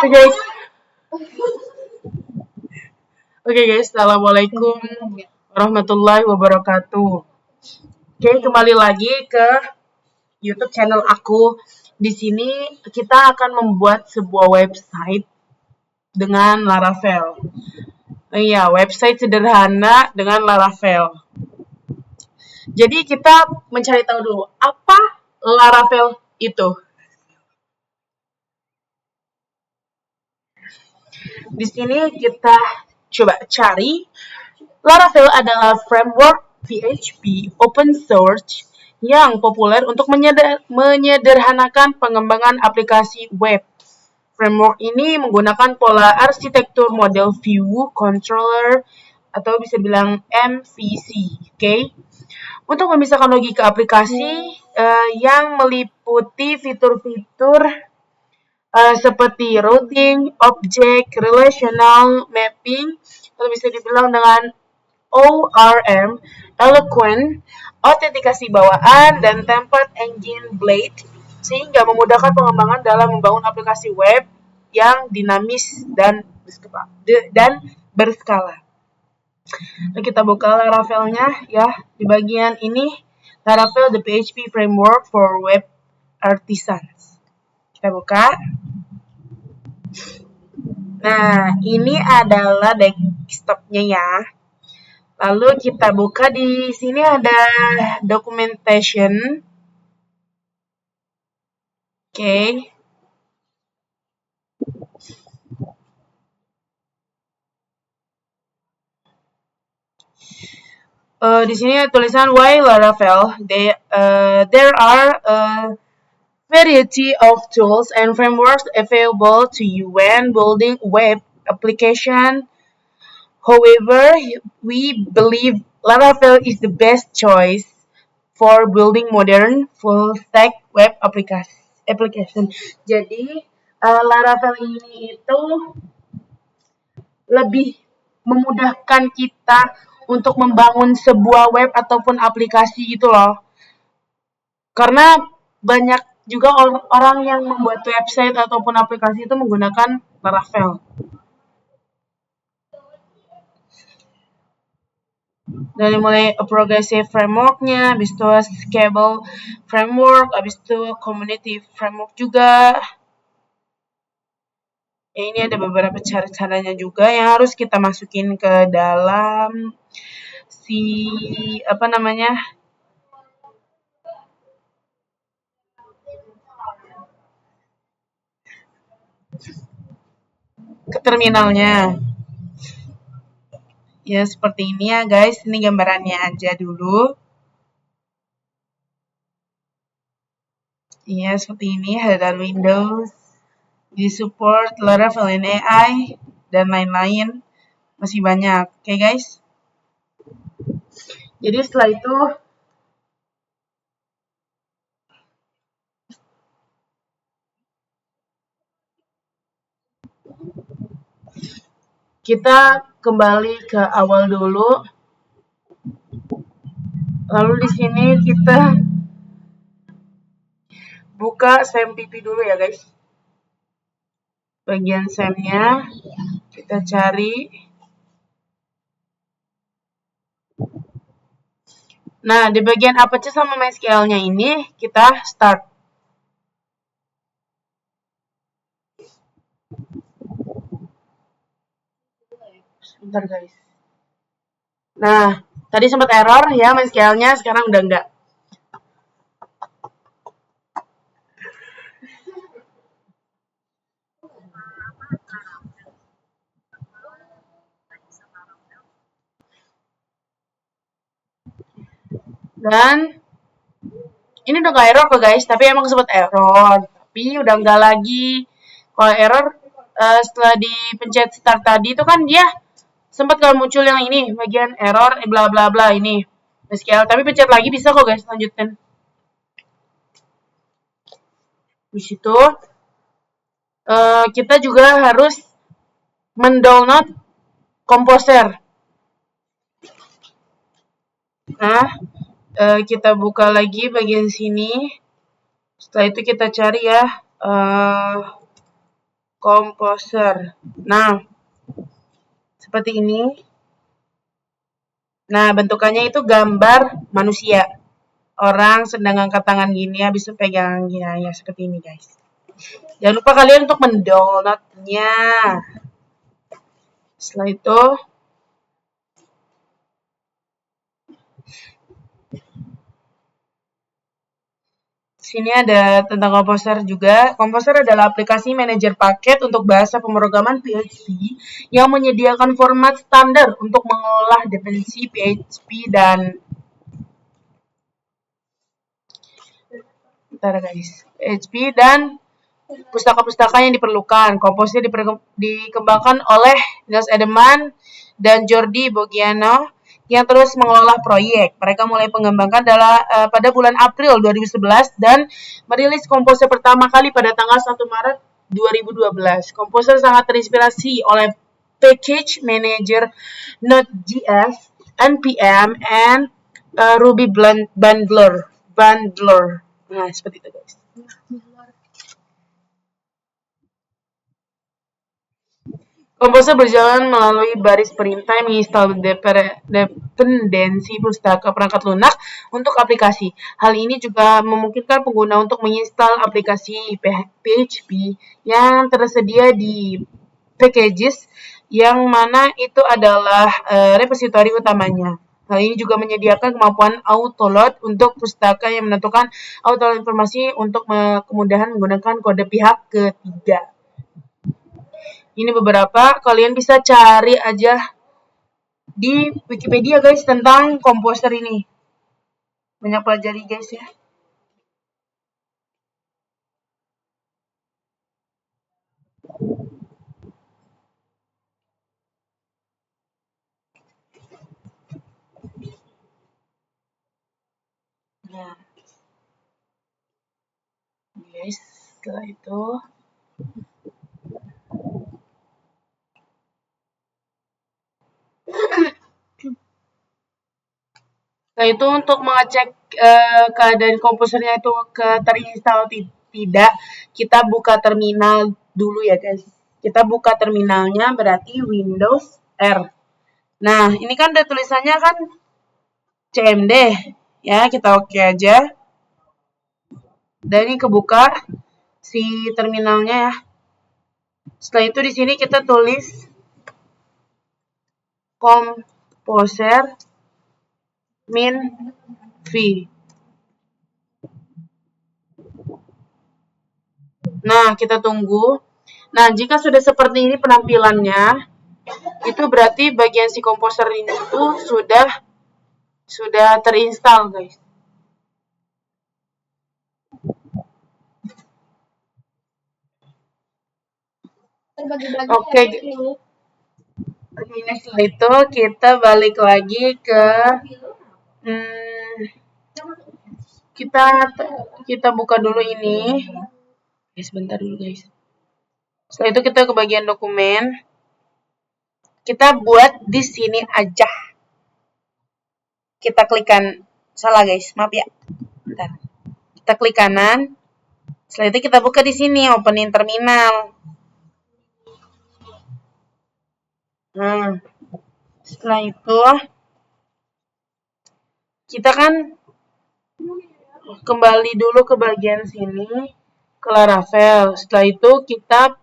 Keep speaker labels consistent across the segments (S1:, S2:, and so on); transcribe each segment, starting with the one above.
S1: guys. Oke guys, assalamualaikum warahmatullahi wabarakatuh. Oke, kembali lagi ke YouTube channel aku. Di sini kita akan membuat sebuah website dengan Laravel. Iya, website sederhana dengan Laravel. Jadi kita mencari tahu dulu apa Laravel itu. Di sini kita coba cari. Laravel adalah framework PHP open source yang populer untuk menyederhanakan pengembangan aplikasi web. Framework ini menggunakan pola arsitektur model view controller atau bisa bilang MVC, okay? Untuk memisahkan logika aplikasi yang meliputi fitur-fitur seperti routing, object, relational mapping, atau bisa dibilang dengan ORM, Eloquent, autentikasi bawaan, dan template engine Blade, sehingga memudahkan pengembangan dalam membangun aplikasi web yang dinamis dan berskala. Nah, kita buka Laravelnya ya. Di bagian ini Laravel the PHP framework for web artisans. Kita buka. Nah, ini adalah desktopnya ya. Lalu kita buka, di sini ada documentation. Oke. Di sini tulisan why Laravel. There are a variety of tools and frameworks available to you when building web application. However, we believe Laravel is the best choice for building modern full-stack web application. Jadi, Laravel ini itu lebih memudahkan kita untuk membangun sebuah web ataupun aplikasi gitu loh. Karena banyak juga orang yang membuat website ataupun aplikasi itu menggunakan Laravel. Dari mulai progressive framework-nya, habis itu scalable framework, habis itu community framework juga. Ini ada beberapa cara-caranya juga yang harus kita masukin ke dalam ke terminalnya. Ya, seperti ini ya guys. Ini gambarannya aja dulu. Ya, seperti ini. Ada Windows. Di support Laravel AI dan lain-lain. Masih banyak. Oke guys. Jadi setelah itu kita kembali ke awal dulu. Lalu di sini kita buka SAMPP dulu ya guys. Bagian SAM-nya kita cari. Nah, di bagian Apache sama MySQL-nya ini kita start. Sebentar guys. Nah, tadi sempat error ya MySQL-nya, sekarang udah enggak. Dan ini udah gak error kok guys, tapi emang sempat error. Tapi udah enggak lagi. Kalau error setelah dipencet start tadi itu kan dia sempat kalau muncul yang ini bagian error bla bla bla ini MySQL, tapi pencet lagi bisa kok guys, lanjutkan. Di situ kita juga harus mendownload Composer. Nah, kita buka lagi bagian sini. Setelah itu kita cari ya komposer. Nah, seperti ini. Nah, bentukannya itu gambar manusia. Orang sedang angkat tangan gini, habis itu pegang gini, ya seperti ini guys. Jangan lupa kalian untuk mendownloadnya. Setelah itu, sini ada tentang Composer juga. Composer adalah aplikasi manajer paket untuk bahasa pemrograman PHP yang menyediakan format standar untuk mengolah dependensi PHP dan PHP dan pustaka-pustaka yang diperlukan. Composer dikembangkan oleh Niels Edelman dan Jordi Bogiano yang terus mengelola proyek. Mereka mulai mengembangkan pada bulan April 2011 dan merilis Composer pertama kali pada tanggal 1 Maret 2012. Composer sangat terinspirasi oleh Package Manager, Node.js, NPM, and Ruby Bundler. Nah, seperti itu guys. Komposer berjalan melalui baris perintah yang menginstal dependensi pustaka perangkat lunak untuk aplikasi. Hal ini juga memungkinkan pengguna untuk menginstal aplikasi PHP yang tersedia di packages yang mana itu adalah repositori utamanya. Hal ini juga menyediakan kemampuan autoload untuk pustaka yang menentukan autoload informasi untuk kemudahan menggunakan kode pihak ketiga. Ini beberapa, kalian bisa cari aja di Wikipedia guys tentang komposer ini. Banyak pelajari guys ya. Nah, guys, setelah itu untuk mengecek keadaan komposernya itu terinstall tidak, kita buka terminal dulu ya guys. Kita buka terminalnya berarti Windows R. Nah, ini kan ada tulisannya kan CMD. Ya, kita oke aja. Dan ini kebuka si terminalnya ya. Setelah itu di sini kita tulis Composer min v. Nah, kita tunggu. Nah, jika sudah seperti ini penampilannya, itu berarti bagian si Composer ini itu sudah terinstall, guys. Oke. Setelah itu kita balik lagi ke kita buka dulu ini. Sebentar dulu guys. Setelah itu kita ke bagian dokumen. Kita buat di sini aja. Kita klik salah guys, maaf ya. Bentar. Kita klik kanan. Setelah itu kita buka di sini, opening terminal. Nah, setelah itu kita kan kembali dulu ke bagian sini, ke Laravel. Setelah itu kita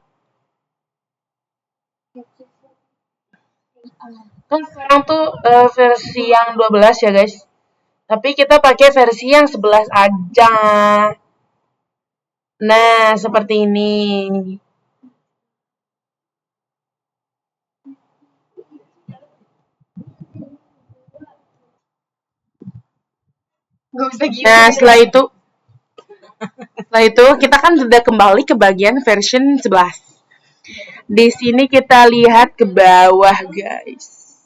S1: kan sekarang tuh versi yang 12 ya guys. Tapi kita pakai versi yang 11 aja. Nah, seperti ini. Nah, setelah itu kita kan sudah kembali ke bagian version 11. Di sini kita lihat ke bawah, guys.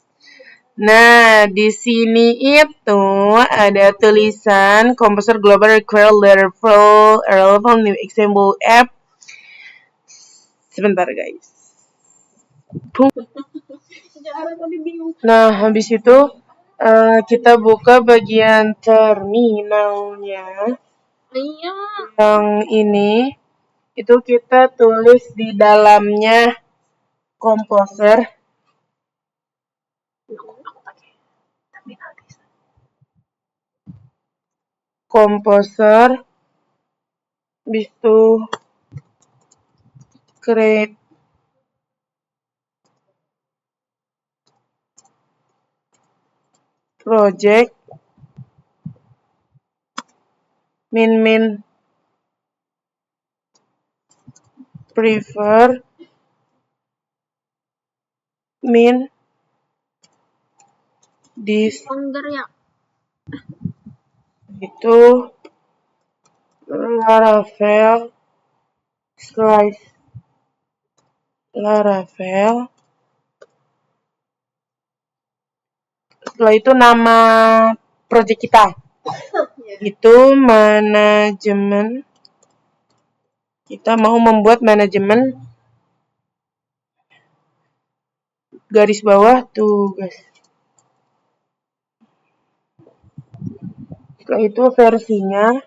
S1: Nah, di sini itu ada tulisan Composer Global Require Level New Example App. Sebentar, guys. Nah, habis itu kita buka bagian terminalnya. Yang ini. itu kita tulis di dalamnya Composer. Composer, habis itu create project, min prefer, min this, itu Laravel slice Laravel. Setelah itu nama project kita. Itu manajemen. Kita mau membuat manajemen garis bawah tugas. Setelah itu versinya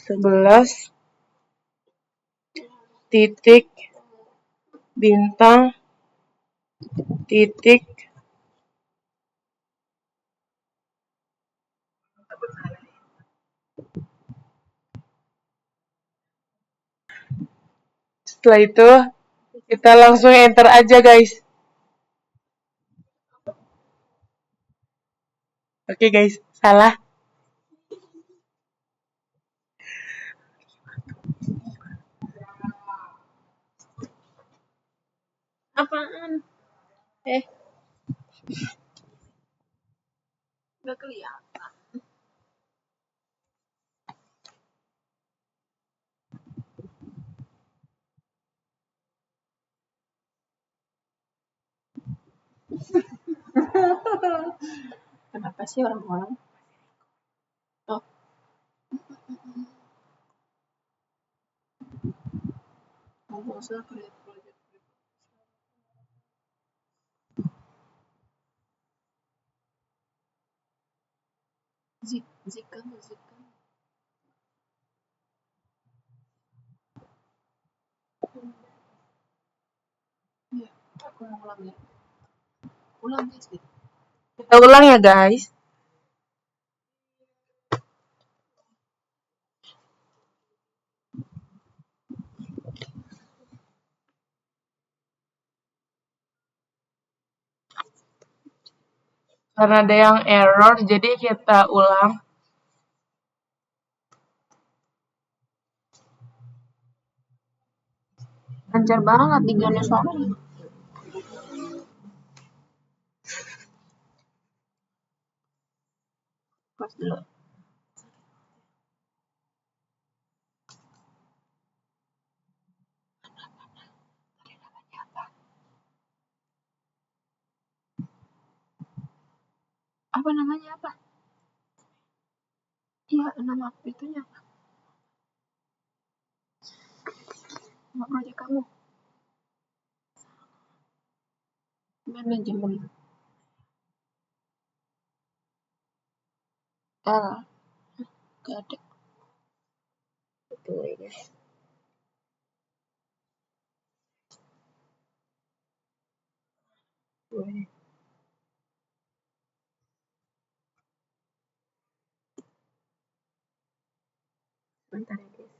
S1: 11 titik bintang titik setelah itu kita langsung enter aja guys. Oke guys, salah.
S2: Apaan? Nggak kelihatan. Kenapa sih orang-orang? Oh. Composer create project. Zikan. Iya, aku mau ulang ya. Ulang guys.
S1: Kita ulang ya guys. Karena ada yang error, jadi kita ulang.
S2: Lancar banget di Ganesha. Pas dulu. Apa namanya apa? Iya, nama itunya apa? Nama proyek kamu. Manajemen. Gak ada. Betul ya guys. Bentar ya guys.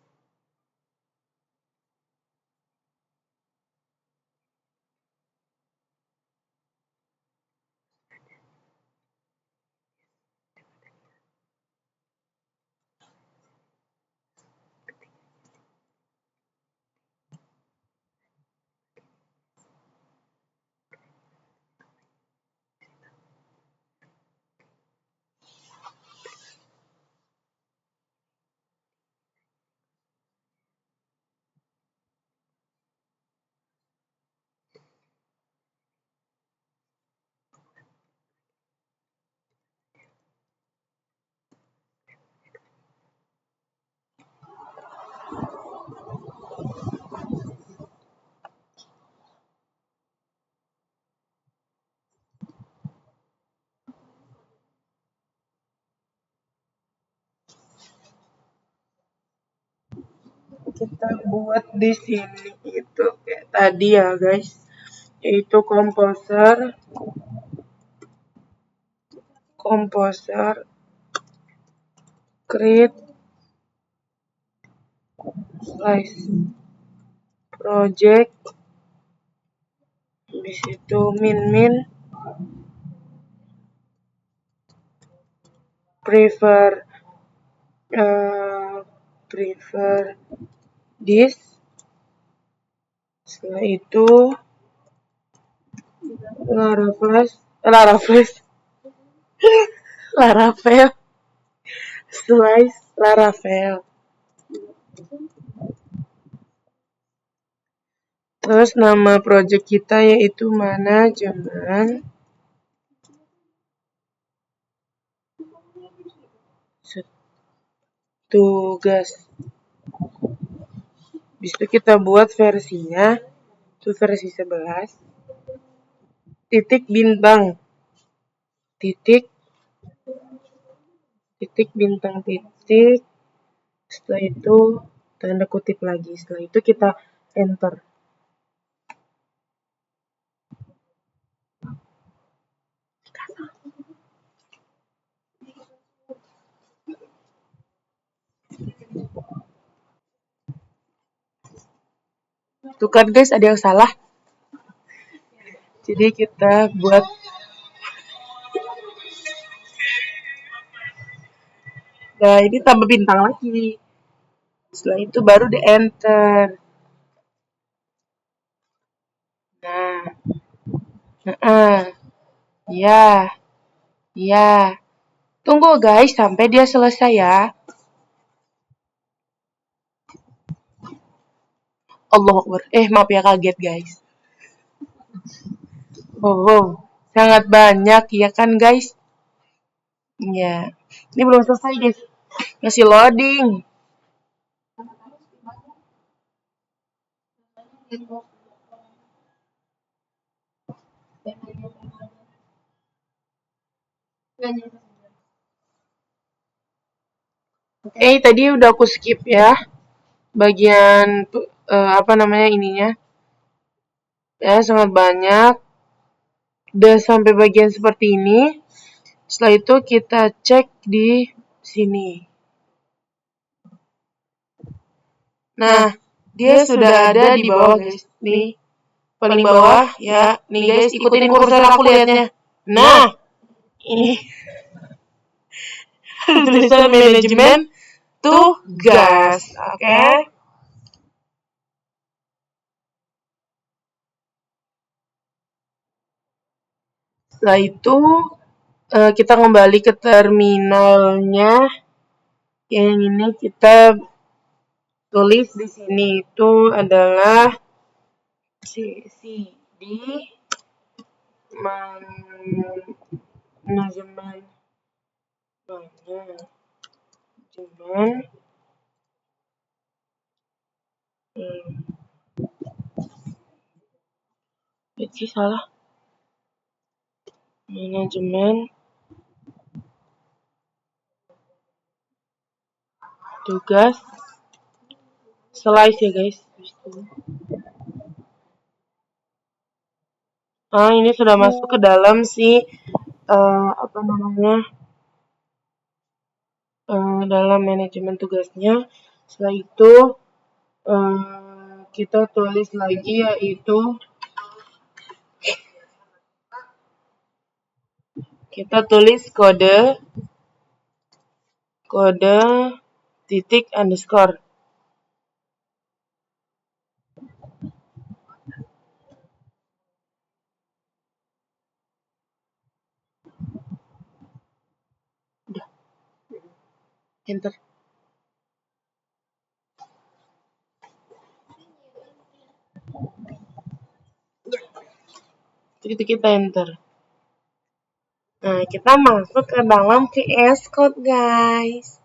S1: kita buat di sini itu kayak tadi ya guys, yaitu komposer create slice project, habis itu min prefer this. Setelah itu Laravel slice Laravel. Terus nama project kita yaitu manajemen tugas. Habis itu kita buat versinya itu versi 11 titik bintang titik bintang titik, setelah itu tanda kutip lagi, setelah itu kita enter. Tuh kan guys, ada yang salah. Jadi kita buat nah ini tambah bintang lagi. Setelah itu baru di enter. Nah, ya. Tunggu guys sampai dia selesai ya. Allahu Akbar. Maaf ya kaget guys. Oh, sangat banyak ya kan guys? Ya. Ini belum selesai guys. Masih loading. Tadi udah aku skip ya. Bagian apa namanya ininya. Ya, sangat banyak. Udah sampai bagian seperti ini. Setelah itu kita cek di sini. Nah, dia sudah ada di bawah guys. Nih, paling bawah ya. Nih guys, ikutin kursor aku lihatnya. Nah, ini tulisan manajemen tugas. Oke. Setelah itu kita kembali ke terminalnya. Yang ini kita tulis di sini itu adalah CD manajemen itu salah manajemen tugas slice ya guys. Ini sudah masuk ke dalam si apa namanya dalam manajemen tugasnya. Setelah itu kita tulis lagi yaitu kita tulis kode titik underscore. Udah. Enter. Itu kita enter. Nah, kita masuk ke dalam VS Code guys.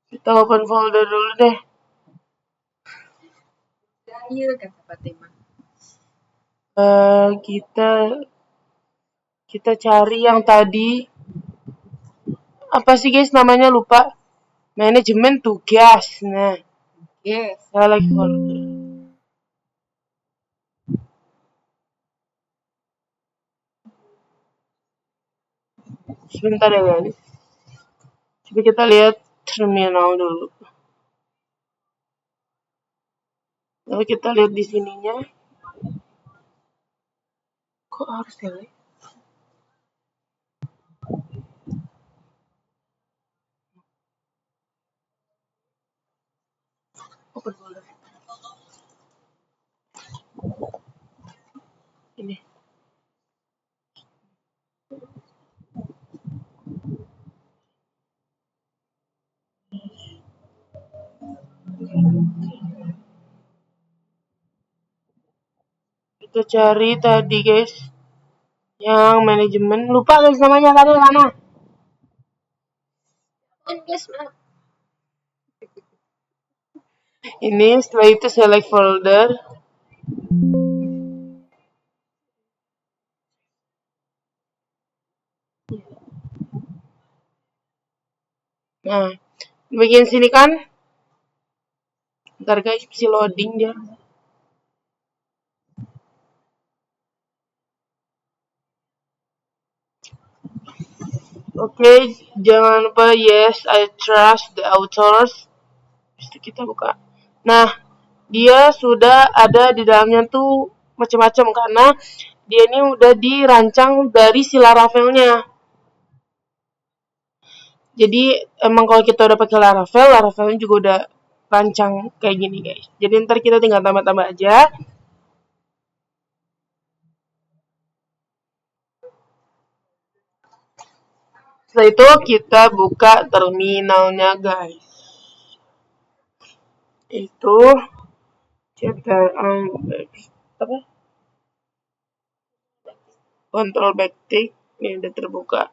S1: Kita open folder dulu deh.
S2: Iya kata Fatima.
S1: Kita cari yang tadi. Apa sih guys namanya lupa? Manajemen tugas. Nah,
S2: Yes.
S1: select folder. Sebentar ya guys. Coba kita lihat terminal dulu. Lalu kita lihat di sininya. Kok harus select? Open folder. Ini. Kita cari tadi guys. Yang manajemen. Lupa guys namanya tadi mana?
S2: Yes, ma'am.
S1: Ini setelah itu select folder. Nah, di bagian sini kan. Ntar guys, masih loading dia. Oke, jangan lupa yes, I trust the authors. Bisa kita buka. Nah, dia sudah ada di dalamnya tuh macam-macam karena dia ini udah dirancang dari si Laravelnya. Jadi emang kalau kita udah pakai Laravelnya juga udah rancang kayak gini guys. Jadi ntar kita tinggal tambah-tambah aja. Setelah itu kita buka terminalnya guys. Itu chapter apa? Control backtick ini udah terbuka.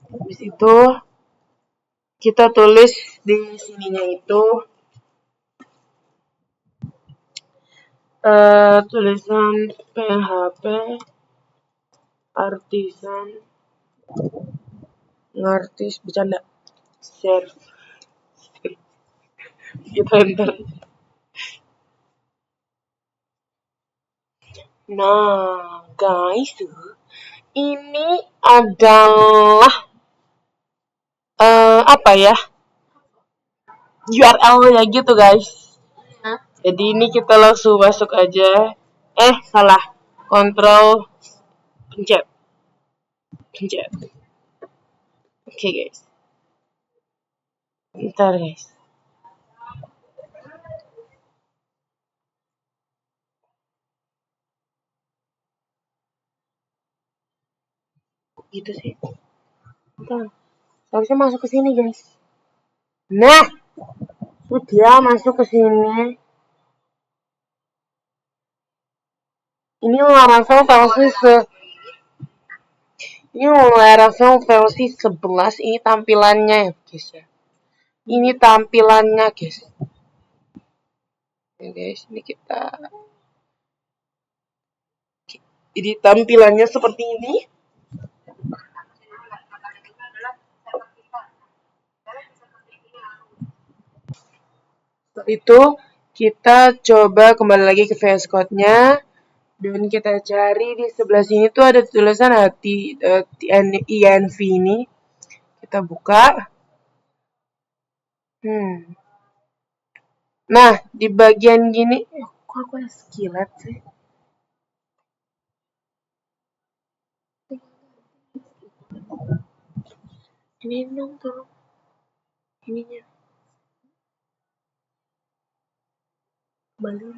S1: Habis itu kita tulis di sininya itu tulisan PHP artisan ngartis bercanda share kita enter. Nah guys, ini adalah apa ya, URL-nya gitu guys.
S2: Hah?
S1: Jadi ini kita langsung masuk aja. Salah. Kontrol pencet. Oke guys. Bentar guys. Gitu sih. Bentar. Harusnya masuk ke sini guys. Nah, sudah masuk ke sini. Ini Laravel versi 11. Ini tampilannya ya guys ya. Ini tampilannya guys. Ya guys, ini kita. Jadi tampilannya seperti ini. Setelah itu kita coba kembali lagi ke VS Code-nya dan kita cari di sebelah sini tuh ada tulisan INV ini. Kita buka. Nah, di bagian gini, kok aku ada skillet sih? Ini dong tolong. Ininya. Kembali.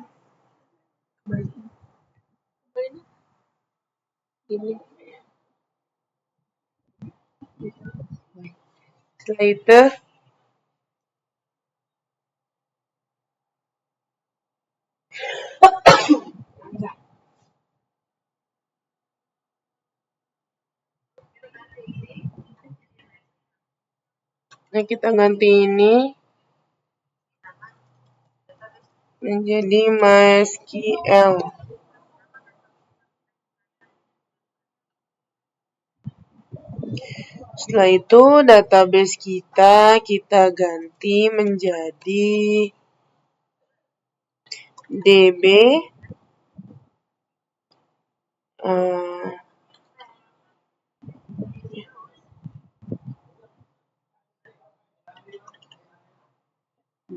S1: Ini. Setelah itu nah kita ganti ini. menjadi MySQL. Setelah itu database kita ganti menjadi DB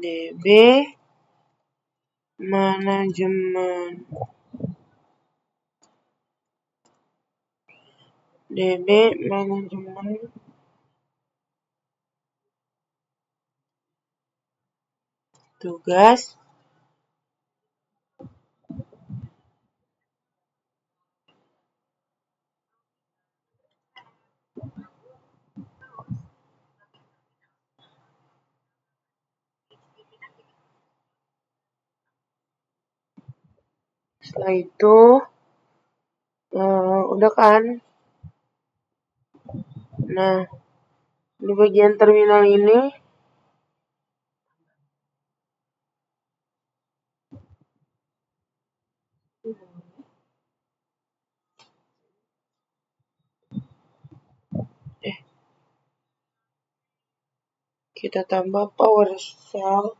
S1: DB manajemen tugas. Setelah itu udah kan. Nah, di bagian terminal ini kita tambah PowerShell.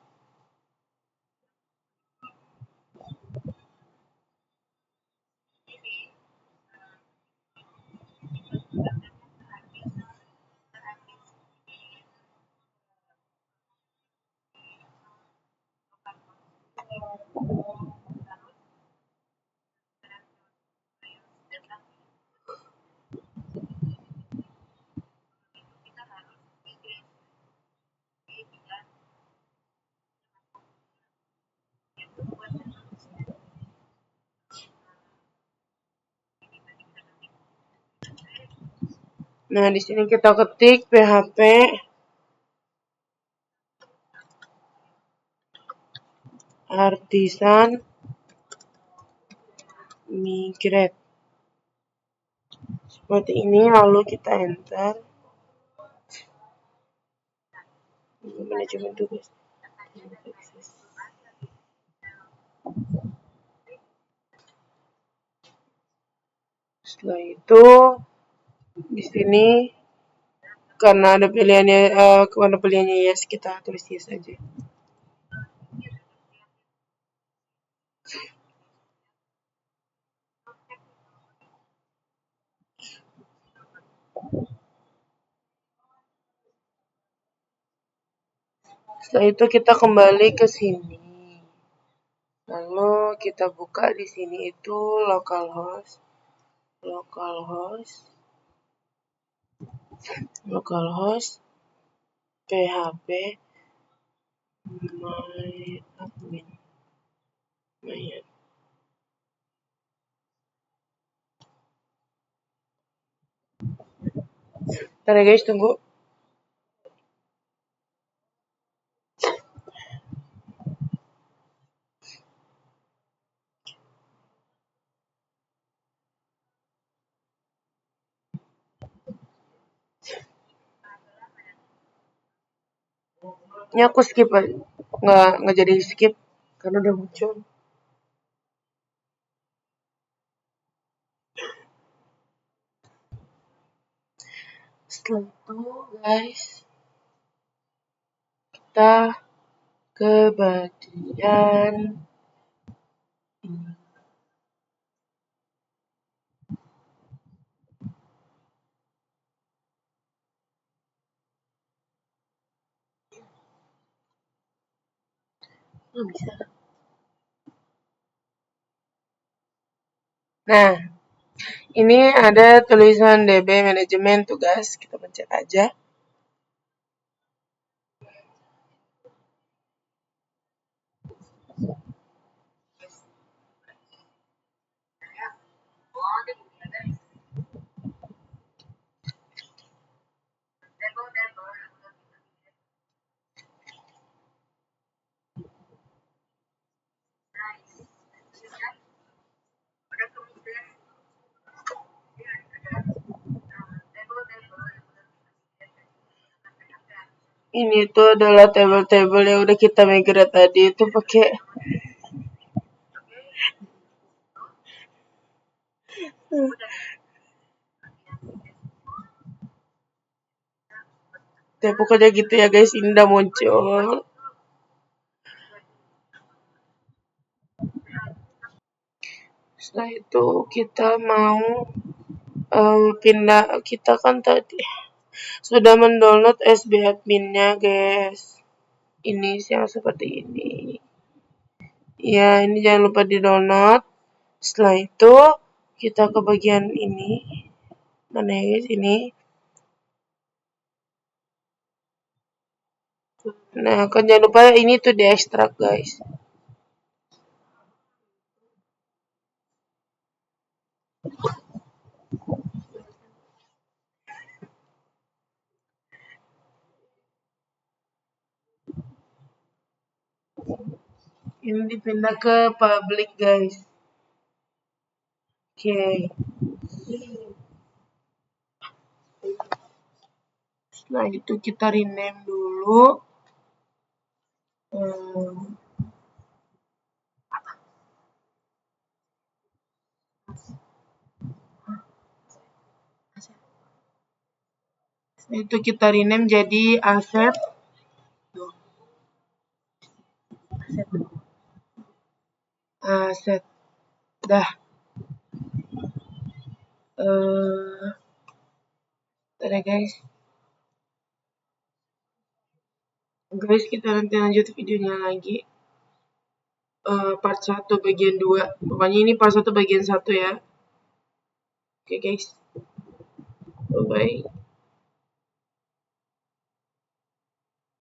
S1: Nah, di sini kita ketik PHP Artisan Migrate. Seperti ini, lalu kita enter. Manajemen tugas. Setelah itu di sini karena ada pilihannya yes, kita tulis yes aja. Setelah itu kita kembali ke sini. Lalu kita buka di sini itu localhost php myadmin. Ntar ya guys, tunggu. Ini aku skip aja. Nggak jadi skip karena udah muncul. Setelah itu guys, kita ke bagian ini. Bisa. Nah, ini ada tulisan DB manajemen tugas, kita pencet aja. Ini tuh adalah table-table yang udah kita migrate tadi itu pakai Ya pokoknya gitu ya guys, ini udah muncul. Setelah itu kita mau pindah, kita kan tadi sudah mendownload SB adminnya guys. Ini yang seperti ini. Ya, ini jangan lupa di download. Setelah itu kita ke bagian ini. Mana ya guys, ini. Nah, kan jangan lupa ini tuh di ekstrak guys. Ini dipindah ke public guys. Oke. Setelah itu kita rename dulu. Setelah itu kita rename jadi aset. Aset. Dah. Udah guys. Guys, kita nanti lanjut videonya lagi. Part 1 bagian 2. Pokoknya ini part 1 bagian 1 ya. Oke guys. Bye-bye.